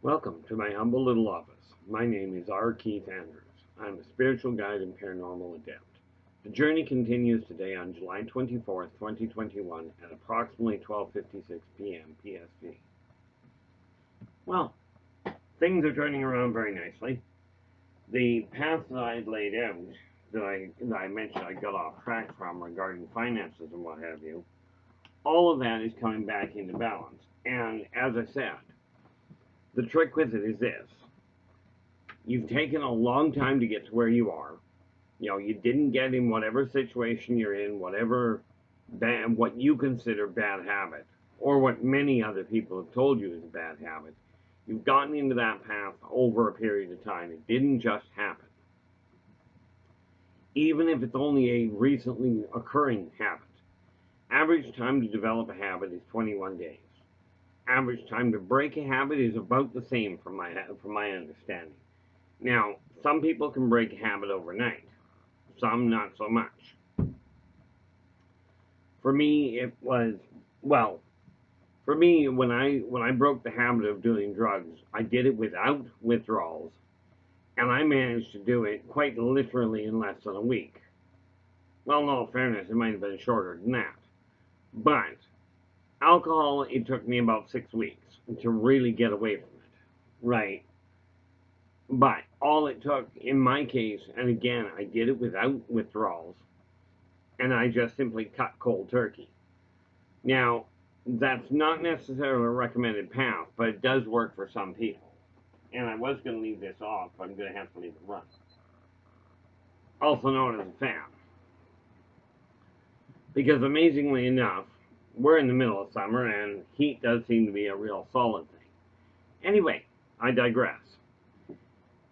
Welcome to my humble little office. My name is R. Keith Andrews. I'm a spiritual guide and paranormal adept. The journey continues today on July 24th, 2021 at approximately 12:56 p.m. PST. Well, things are turning around very nicely. The path that I had laid out, that I mentioned I got off track from regarding finances and what have you, all of that is coming back into balance. And as I said, the trick with it is this. You've taken a long time to get to where you are. You didn't get in whatever situation you're in, whatever what you consider bad habit, or what many other people have told you is a bad habit. You've gotten into that path over a period of time. It didn't just happen. Even if it's only a recently occurring habit. Average time to develop a habit is 21 days. Average time to break a habit is about the same from my understanding. Now, some people can break a habit overnight. Some not so much. For me, it was, well, for me, when I broke the habit of doing drugs, I did it without withdrawals, and I managed to do it quite literally in less than a week. Well, in all fairness, it might have been shorter than that. But alcohol, it took me about 6 weeks to really get away from it. Right. But all it took in my case, and again, I did it without withdrawals, and I just simply cut cold turkey. Now, that's not necessarily a recommended path, but it does work for some people. And I was going to leave this off, but I'm going to have to leave it run. Also known as a fan. Because amazingly enough, we're in the middle of summer, and heat does seem to be a real solid thing. Anyway, I digress.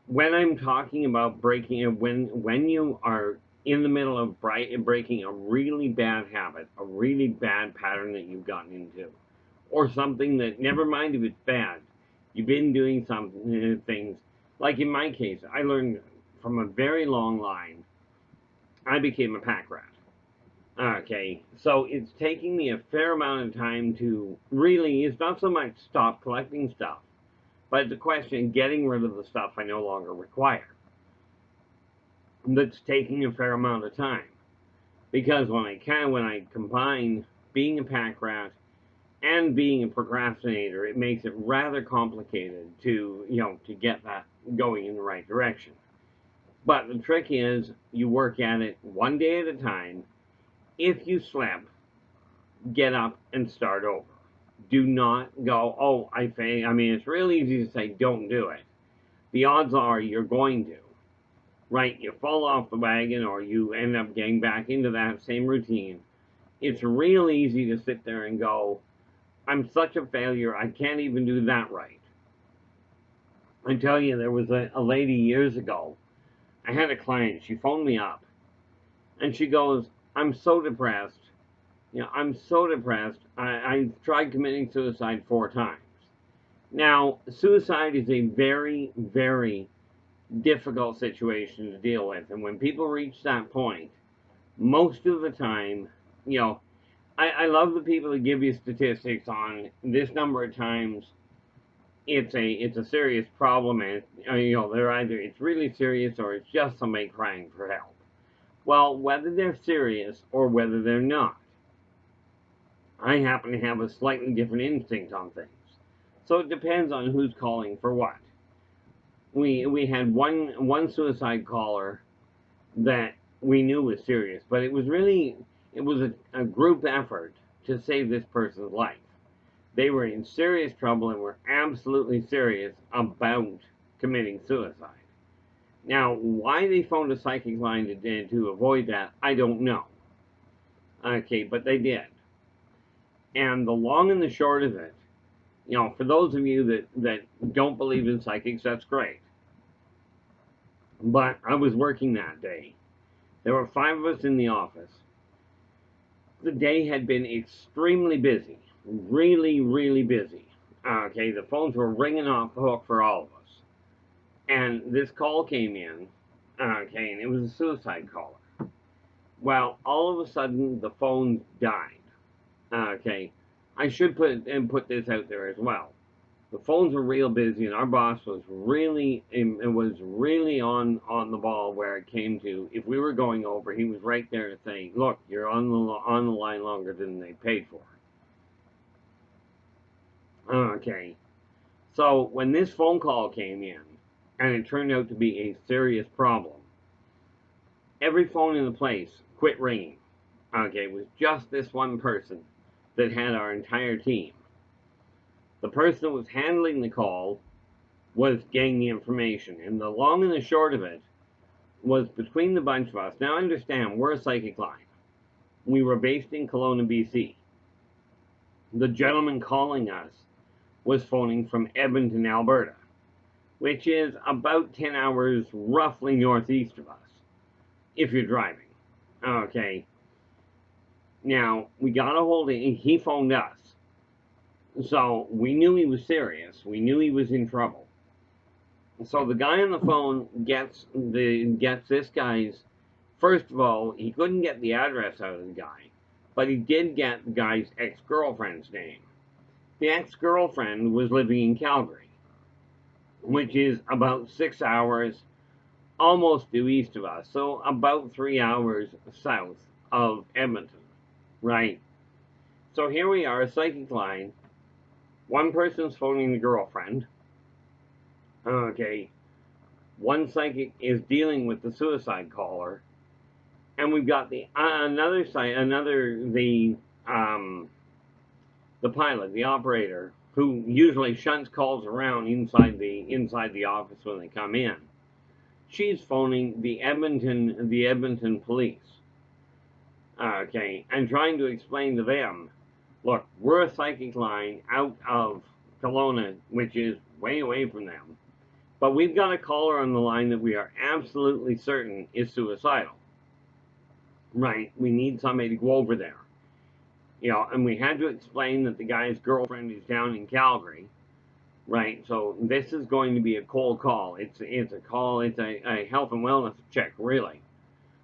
When I'm talking about breaking, when you are in the middle of breaking a really bad habit, a really bad pattern that you've gotten into, or something that, never mind if it's bad, you've been doing some things, like in my case, I learned from a very long line, I became a pack rat. Okay, so it's taking me a fair amount of time to really, it's not so much stop collecting stuff, but the question, getting rid of the stuff I no longer require. That's taking a fair amount of time. Because when I combine being a pack rat and being a procrastinator, it makes it rather complicated to get that going in the right direction. But the trick is you work at it one day at a time. If you slip, get up and start over. Do not go, oh, I failed. I mean, it's really easy to say don't do it. The odds are you're going to. Right? You fall off the wagon or you end up getting back into that same routine. It's real easy to sit there and go, I'm such a failure, I can't even do that right. I tell you, there was a lady years ago. I had a client, she phoned me up, and she goes, I'm so depressed. I'm so depressed. I tried committing suicide 4 times. Now, suicide is a very, very difficult situation to deal with. And when people reach that point, most of the time, I love the people that give you statistics on this number of times it's a serious problem, and they're either it's really serious or it's just somebody crying for help. Well, whether they're serious or whether they're not, I happen to have a slightly different instinct on things. So it depends on who's calling for what. We had one suicide caller that we knew was serious, but it was a group effort to save this person's life. They were in serious trouble and were absolutely serious about committing suicide. Now, why they phoned a psychic line to avoid that, I don't know. Okay, but they did. And the long and the short of it, for those of you that don't believe in psychics, that's great. But I was working that day. There were 5 of us in the office. The day had been extremely busy. Really, really busy. Okay, the phones were ringing off the hook for all of us. And this call came in. Okay, and it was a suicide caller. Well, all of a sudden, the phone died. Okay, I should put this out there as well. The phones were real busy, and our boss was really on the ball where it came to if we were going over. He was right there to say, "Look, you're on the line longer than they paid for." Okay, so when this phone call came in, and it turned out to be a serious problem, every phone in the place quit ringing. Okay, it was just this one person that had our entire team. The person that was handling the call was getting the information, and the long and the short of it was between the bunch of us. Now understand, we're a psychic line. We were based in Kelowna, BC. The gentleman calling us was phoning from Edmonton, Alberta, which is about 10 hours roughly northeast of us, if you're driving. Okay. Now, we got a hold of him. He phoned us. So we knew he was serious. We knew he was in trouble. So the guy on the phone gets this guy's. First of all, he couldn't get the address out of the guy, but he did get the guy's ex-girlfriend's name. The ex-girlfriend was living in Calgary, which is about 6 hours almost due east of us, so about 3 hours south of Edmonton, right? So here we are, a psychic line. One person's phoning the girlfriend. Okay. One psychic is dealing with the suicide caller, and we've got the the pilot, the operator, who usually shunts calls around inside the office when they come in. She's phoning the Edmonton police. Okay, and trying to explain to them, look, we're a psychic line out of Kelowna, which is way away from them. But we've got a caller on the line that we are absolutely certain is suicidal. Right? We need somebody to go over there. And we had to explain that the guy's girlfriend is down in Calgary. Right? So this is going to be a cold call. It's a call, it's a health and wellness check, really.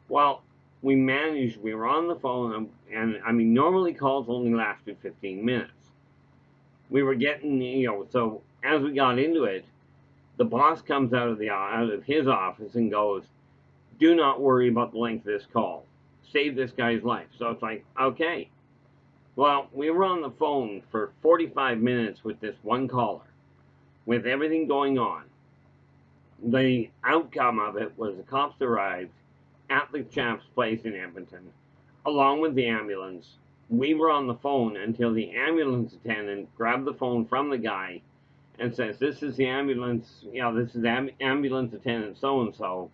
Well, we were on the phone, and I mean, normally calls only lasted 15 minutes. We were getting, so as we got into it, the boss comes out of his office and goes, "Do not worry about the length of this call. Save this guy's life." So it's like, okay. Well, we were on the phone for 45 minutes with this one caller, with everything going on. The outcome of it was the cops arrived at the chap's place in Edmonton, along with the ambulance. We were on the phone until the ambulance attendant grabbed the phone from the guy and says, "This is the ambulance, this is ambulance attendant so-and-so.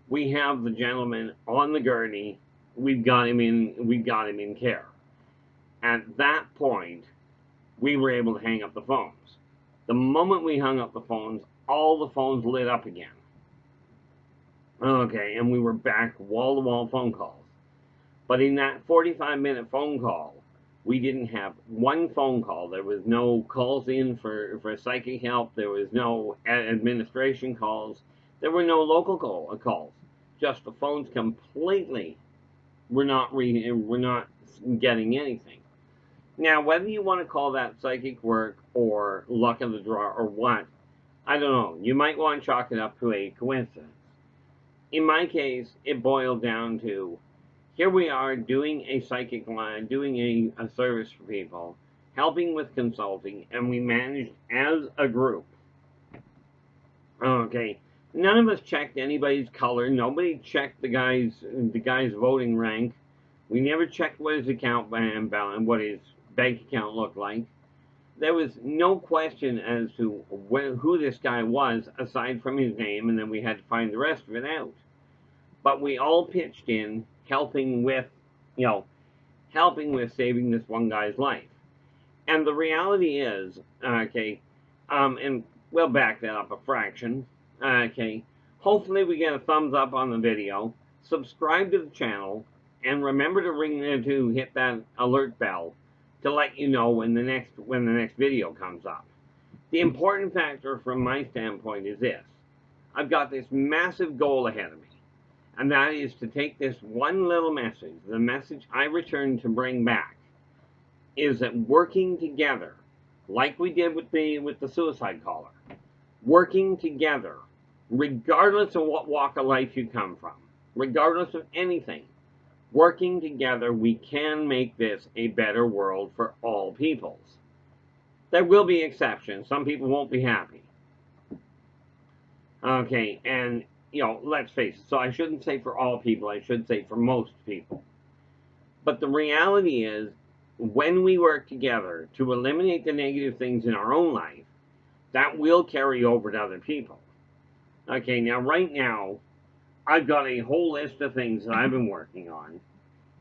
We have the gentleman on the gurney. We've got him in care." At that point, we were able to hang up the phones. The moment we hung up the phones, all the phones lit up again. Okay, and we were back wall-to-wall phone calls. But in that 45-minute phone call, we didn't have one phone call. There was no calls in for psychic help. There was no administration calls. There were no local calls. Just the phones completely were not getting anything. Now, whether you want to call that psychic work or luck of the draw or what, I don't know. You might want to chalk it up to a coincidence. In my case, it boiled down to, here we are doing a psychic line, doing a service for people, helping with consulting, and we managed as a group. Okay, none of us checked anybody's color. Nobody checked the guy's voting rank. We never checked what his account balance, what his bank account looked like. There was no question as to who this guy was, aside from his name, and then we had to find the rest of it out. But we all pitched in, helping with saving this one guy's life. And the reality is, and we'll back that up a fraction. Okay, hopefully we get a thumbs up on the video, subscribe to the channel, and remember to hit that alert bell to let you know when the next video comes up. The important factor from my standpoint is this: I've got this massive goal ahead of me, and that is to take this one little message, the message I return to bring back, is that working together, like we did with the suicide caller. Working together, regardless of what walk of life you come from, regardless of anything, working together, we can make this a better world for all peoples. There will be exceptions. Some people won't be happy. Okay, and let's face it. So I shouldn't say for all people, I should say for most people. But the reality is, when we work together to eliminate the negative things in our own life, that will carry over to other people. Okay, now right now, I've got a whole list of things that I've been working on,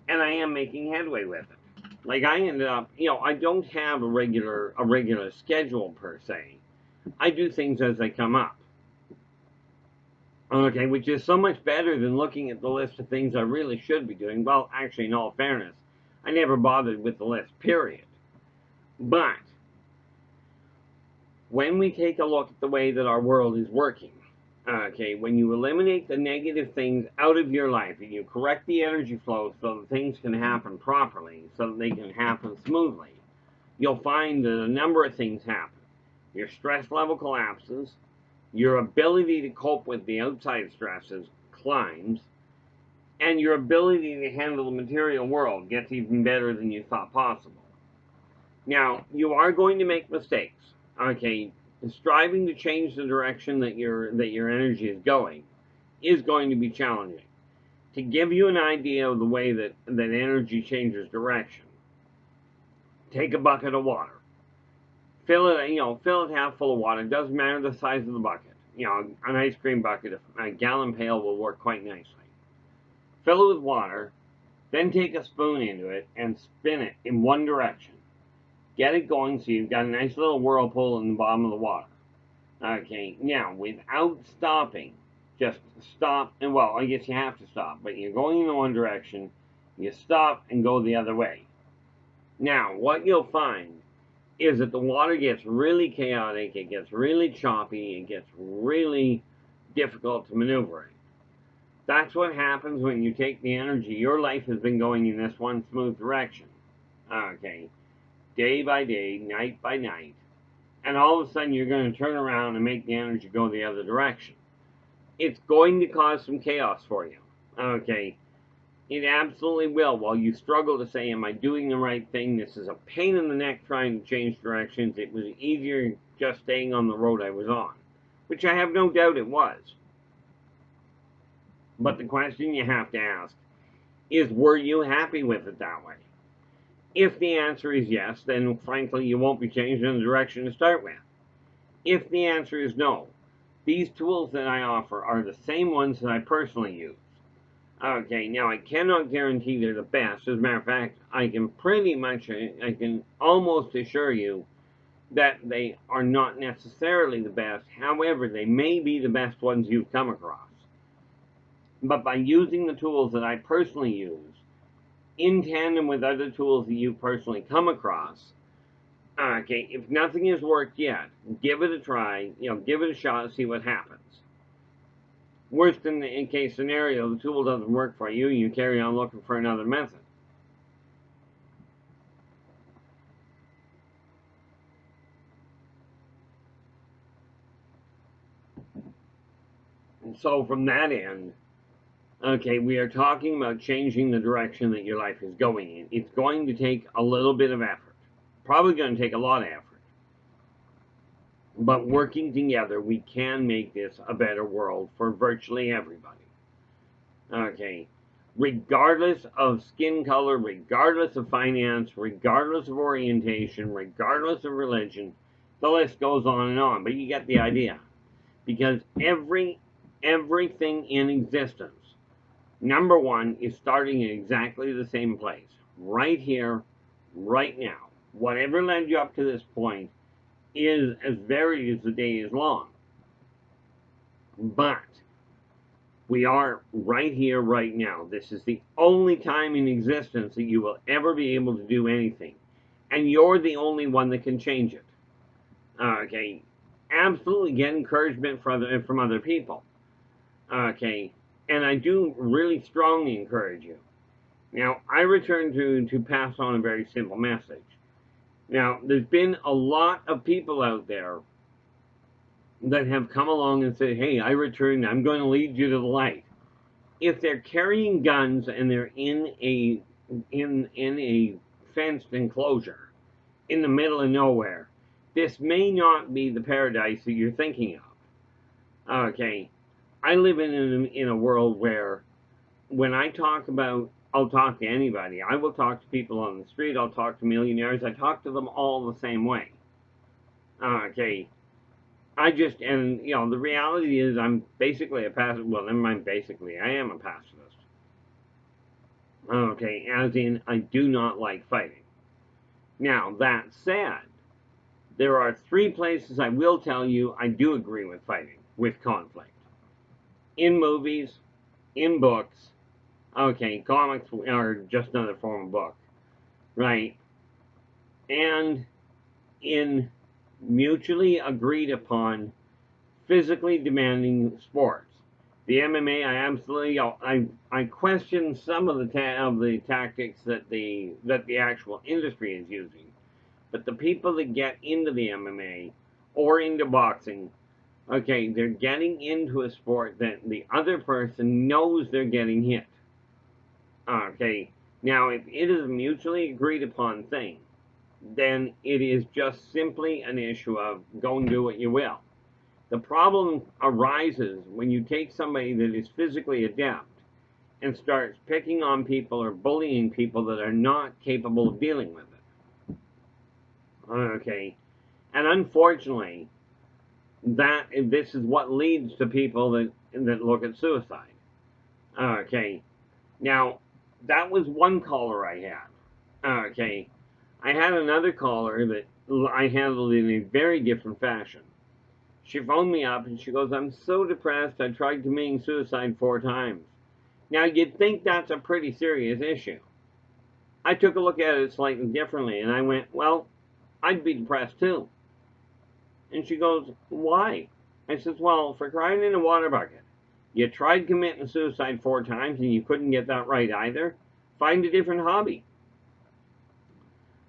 and I am making headway with it. Like I ended up, I don't have a regular schedule per se. I do things as they come up. Okay, which is so much better than looking at the list of things I really should be doing. Well, actually, in all fairness, I never bothered with the list, period. But when we take a look at the way that our world is working, okay, when you eliminate the negative things out of your life and you correct the energy flow so that things can happen properly, so that they can happen smoothly, you'll find that a number of things happen. Your stress level collapses, your ability to cope with the outside stresses climbs, and your ability to handle the material world gets even better than you thought possible. Now, you are going to make mistakes. Okay, striving to change the direction that your energy is going is going to be challenging. To give you an idea of the way that energy changes direction, take a bucket of water. Fill it half full of water. It doesn't matter the size of the bucket. An ice cream bucket, a gallon pail will work quite nicely. Fill it with water, then take a spoon into it and spin it in one direction. Get it going so you've got a nice little whirlpool in the bottom of the water. Okay, now without stopping, just stop, and well, I guess you have to stop, but you're going in one direction, you stop and go the other way. Now, what you'll find is that the water gets really chaotic, it gets really choppy, it gets really difficult to maneuver in. That's what happens when you take the energy. Your life has been going in this one smooth direction. Okay, day by day, night by night, and all of a sudden you're going to turn around and make the energy go the other direction. It's going to cause some chaos for you. Okay, it absolutely will. While you struggle to say, am I doing the right thing? This is a pain in the neck trying to change directions. It was easier just staying on the road I was on, which I have no doubt it was. But the question you have to ask is, were you happy with it that way? If the answer is yes, then frankly you won't be changing the direction to start with. If the answer is no, these tools that I offer are the same ones that I personally use. Okay, now I cannot guarantee they're the best. As a matter of fact, I can almost assure you that they are not necessarily the best. However, they may be the best ones you've come across. But by using the tools that I personally use, in tandem with other tools that you personally come across, okay, if nothing has worked yet, give it a try, give it a shot, see what happens. Worst in case scenario, the tool doesn't work for you, you carry on looking for another method. And so from that end, okay, we are talking about changing the direction that your life is going in. It's going to take a little bit of effort. Probably going to take a lot of effort. But working together, we can make this a better world for virtually everybody. Okay, regardless of skin color, regardless of finance, regardless of orientation, regardless of religion, the list goes on and on. But you get the idea. Because everything in existence, number one, is starting in exactly the same place. Right here, right now. Whatever led you up to this point is as varied as the day is long. But we are right here, right now. This is the only time in existence that you will ever be able to do anything. And you're the only one that can change it. Okay, absolutely get encouragement from other people. Okay, and I do really strongly encourage you. Now, I return to pass on a very simple message. Now, there's been a lot of people out there that have come along and said, hey, I returned, I'm going to lead you to the light. If they're carrying guns and they're in a fenced enclosure in the middle of nowhere, this may not be the paradise that you're thinking of. Okay, I live in a world where when I talk about, I'll talk to anybody. I will talk to people on the street. I'll talk to millionaires. I talk to them all the same way. Okay, and the reality is I'm basically a pacifist. Well, never mind basically, I am a pacifist. Okay, as in I do not like fighting. Now, that said, there are three places I will tell you I do agree with fighting, with conflict. In movies, in books, okay, comics are just another form of book, right? And in mutually agreed upon physically demanding sports. The MMA, I absolutely, I question some of the tactics that the actual industry is using, but the people that get into the MMA or into boxing, okay, they're getting into a sport that the other person knows they're getting hit. Okay, now if it is a mutually agreed upon thing, then it is just simply an issue of go and do what you will. The problem arises when you take somebody that is physically adept and starts picking on people or bullying people that are not capable of dealing with it. Okay, and unfortunately, this is what leads to people that look at suicide. Okay, now that was one caller I had. Okay, I had another caller that I handled in a very different fashion. She phoned me up and she goes, I'm so depressed, I tried committing suicide 4 times. Now, you'd think that's a pretty serious issue. I took a look at it slightly differently and I went, well, I'd be depressed too. And she goes, why? I says, well, for crying in a water bucket. You tried committing suicide 4 times and you couldn't get that right either. Find a different hobby.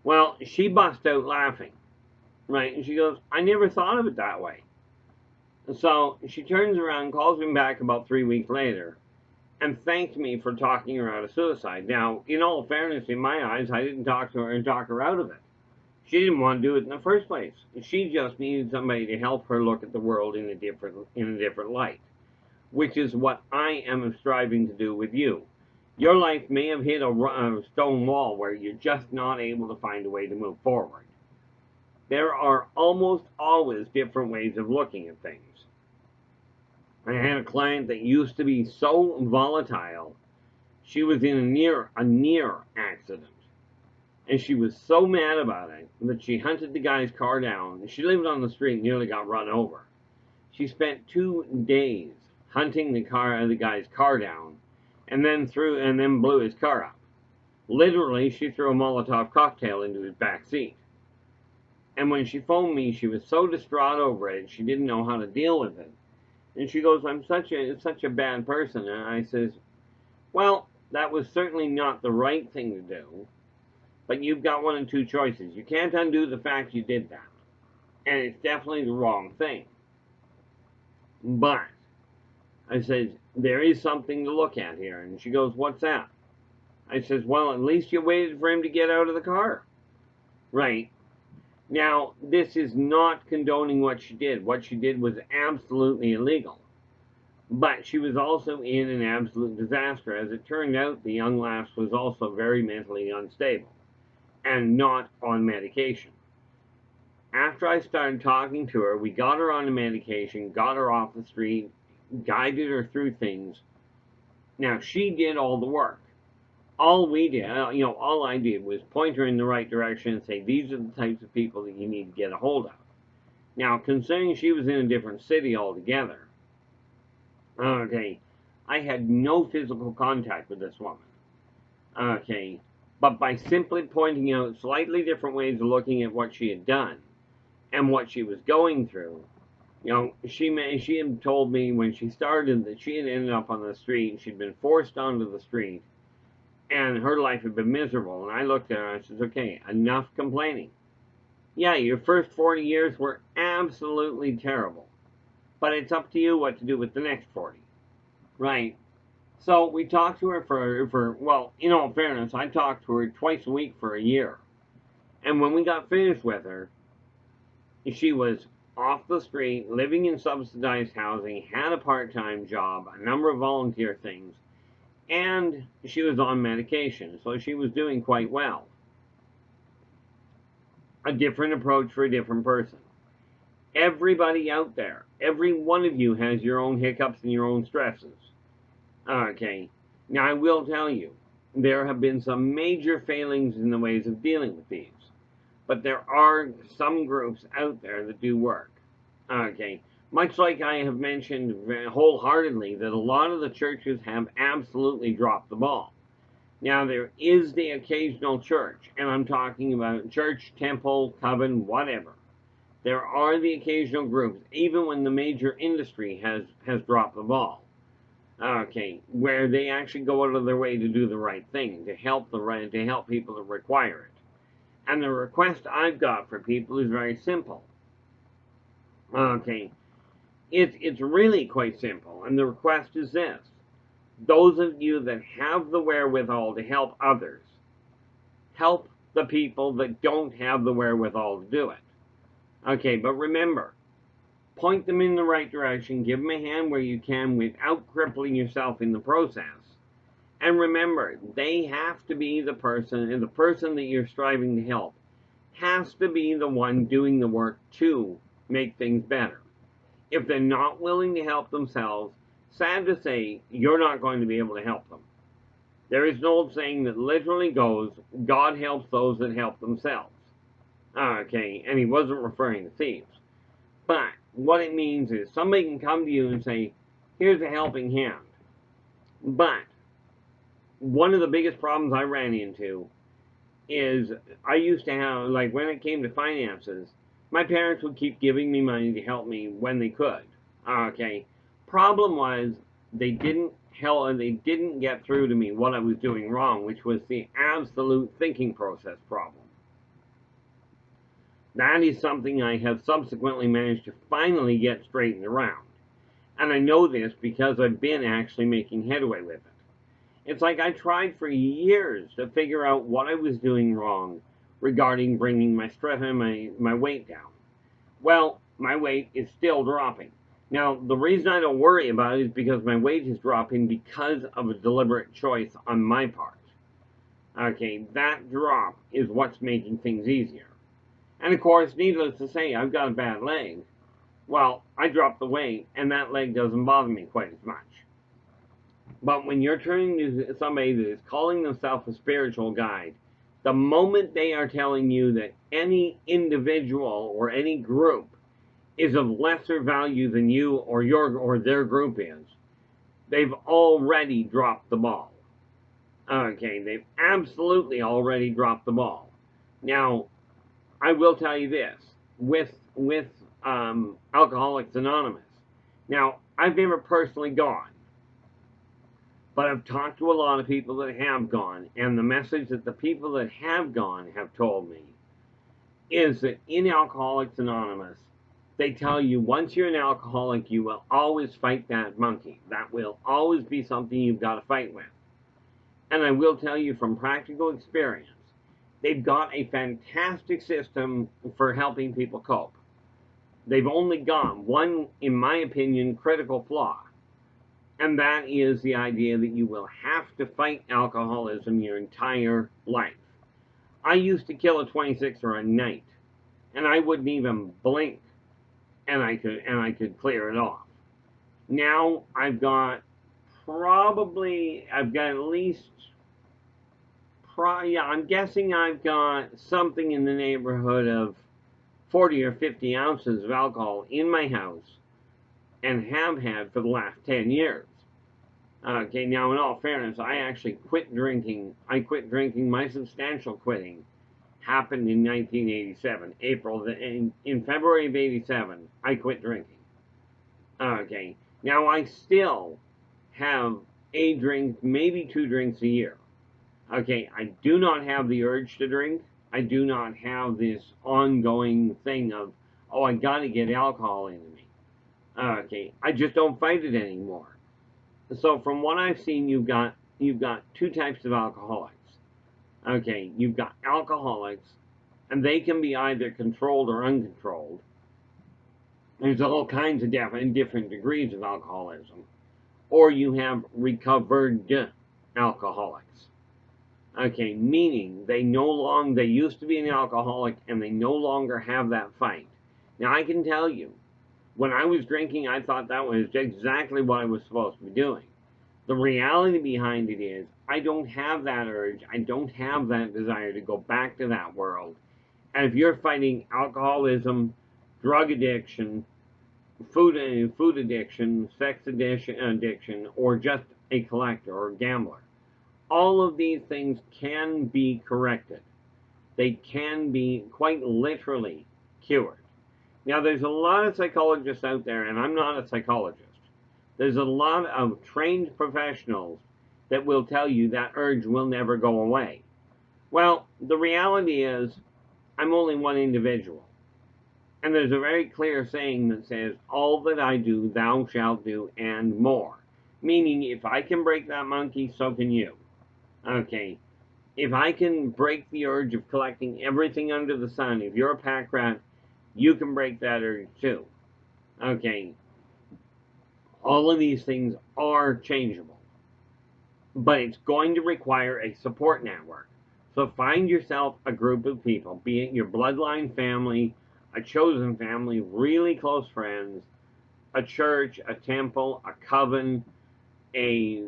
Well, she bust out laughing, right? And she goes, I never thought of it that way. So she turns around, calls me back about 3 weeks later, and thanked me for talking her out of suicide. Now, in all fairness, in my eyes, I didn't talk to her and talk her out of it. She didn't want to do it in the first place. She just needed somebody to help her look at the world in a different light, which is what I am striving to do with you. Your life may have hit a stone wall where you're just not able to find a way to move forward. There are almost always different ways of looking at things. I had a client that used to be so volatile. She was in a near accident, and she was so mad about it that she hunted the guy's car down. She lived on the street, and nearly got run over. She spent 2 days hunting the guy's car down, and then blew his car up. Literally, she threw a Molotov cocktail into his back seat. And when she phoned me, she was so distraught over it, she didn't know how to deal with it. And she goes, I'm such a bad person. And I says, well, that was certainly not the right thing to do, but you've got one of two choices. You can't undo the fact you did that, and it's definitely the wrong thing. But I says, there is something to look at here. And she goes, what's that? I says, well, at least you waited for him to get out of the car. Right. Now, this is not condoning what she did. What she did was absolutely illegal. But she was also in an absolute disaster. As it turned out, the young lass was also very mentally unstable and not on medication. After I started talking to her, we got her on the medication, got her off the street, guided her through things. Now, she did all the work. All I did was point her in the right direction and say, these are the types of people that you need to get a hold of. Now, considering she was in a different city altogether, okay, I had no physical contact with this woman. Okay, but by simply pointing out slightly different ways of looking at what she had done and what she was going through, she had told me when she started that she had ended up on the street. She'd been forced onto the street, and her life had been miserable. And I looked at her and I said, okay, enough complaining. Yeah, your first 40 years were absolutely terrible. But it's up to you what to do with the next 40. Right. So we talked to her for well, in all fairness, I talked to her twice a week for a year. And when we got finished with her, she was off the street, living in subsidized housing, had a part time job, a number of volunteer things, and she was on medication. So she was doing quite well. A different approach for a different person. Everybody out there, every one of you has your own hiccups and your own stresses. Okay. Now, I will tell you, there have been some major failings in the ways of dealing with these. But there are some groups out there that do work. Okay. Much like I have mentioned wholeheartedly that a lot of the churches have absolutely dropped the ball. Now, there is the occasional church, and I'm talking about church, temple, coven, whatever. There are the occasional groups, even when the major industry has dropped the ball. Okay, where they actually go out of their way to do the right thing, to help people that require it. And the request I've got for people is very simple. Okay, it's really quite simple, and the request is this: those of you that have the wherewithal to help others, help the people that don't have the wherewithal to do it. Okay, but remember, point them in the right direction, give them a hand where you can without crippling yourself in the process. And remember, they have to be the person, and the person that you're striving to help has to be the one doing the work to make things better. If they're not willing to help themselves, sad to say, you're not going to be able to help them. There is an old saying that literally goes, God helps those that help themselves. Okay, and he wasn't referring to thieves. But what it means is somebody can come to you and say, here's a helping hand. But one of the biggest problems I ran into is I used to have, like, when it came to finances, my parents would keep giving me money to help me when they could. Okay. Problem was they didn't get through to me what I was doing wrong, which was the absolute thinking process problem. That is something I have subsequently managed to finally get straightened around. And I know this because I've been actually making headway with it. It's like I tried for years to figure out what I was doing wrong regarding bringing my stress and my weight down. Well, my weight is still dropping. Now, the reason I don't worry about it is because my weight is dropping because of a deliberate choice on my part. Okay, that drop is what's making things easier. And of course, needless to say, I've got a bad leg. Well, I dropped the weight, and that leg doesn't bother me quite as much. But when you're turning to somebody that is calling themselves a spiritual guide, the moment they are telling you that any individual or any group is of lesser value than you or their group is, they've already dropped the ball. Okay, they've absolutely already dropped the ball. Now, I will tell you this with Alcoholics Anonymous. Now, I've never personally gone, but I've talked to a lot of people that have gone, and the message that the people that have gone have told me is that in Alcoholics Anonymous, they tell you once you're an alcoholic, you will always fight that monkey. That will always be something you've got to fight with. And I will tell you from practical experience, they've got a fantastic system for helping people cope. They've only got one, in my opinion, critical flaw. And that is the idea that you will have to fight alcoholism your entire life. I used to kill a 26er a night, and I wouldn't even blink, and I could clear it off. Now I've got at least, yeah, I'm guessing I've got something in the neighborhood of 40 or 50 ounces of alcohol in my house, and have had for the last 10 years. Okay, now in all fairness, I actually quit drinking. I quit drinking. My substantial quitting happened in 1987, in February of 87, I quit drinking. Okay, now I still have a drink, maybe 2 drinks a year. Okay, I do not have the urge to drink. I do not have this ongoing thing of, oh, I got to get alcohol into me. Okay, I just don't fight it anymore. So from what I've seen, you've got two types of alcoholics. Okay, you've got alcoholics, and they can be either controlled or uncontrolled. There's all kinds of different degrees of alcoholism. Or you have recovered alcoholics. Okay, meaning they used to be an alcoholic and they no longer have that fight. Now I can tell you, when I was drinking, I thought that was exactly what I was supposed to be doing. The reality behind it is, I don't have that urge. I don't have that desire to go back to that world. And if you're fighting alcoholism, drug addiction, food addiction, sex addiction, or just a collector or a gambler, all of these things can be corrected. They can be quite literally cured. Now, there's a lot of psychologists out there, and I'm not a psychologist. There's a lot of trained professionals that will tell you that urge will never go away. Well, the reality is, I'm only one individual. And there's a very clear saying that says, all that I do, thou shalt do, and more. Meaning, if I can break that monkey, so can you. Okay, if I can break the urge of collecting everything under the sun, if you're a pack rat, you can break that urge too. Okay, all of these things are changeable, but it's going to require a support network. So find yourself a group of people, be it your bloodline family, a chosen family, really close friends, a church, a temple, a coven, a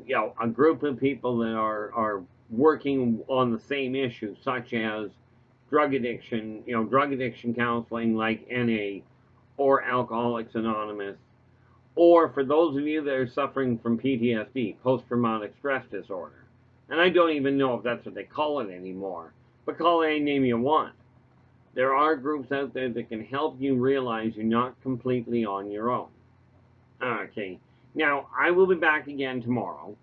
group of people that are working on the same issue, such as drug addiction counseling like NA or Alcoholics Anonymous, or for those of you that are suffering from PTSD, post traumatic stress disorder. And I don't even know if that's what they call it anymore, but call it any name you want. There are groups out there that can help you realize you're not completely on your own. Okay, now I will be back again tomorrow.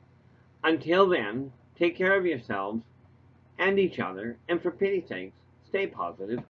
Until then, take care of yourselves and each other, and for pity's sakes, stay positive.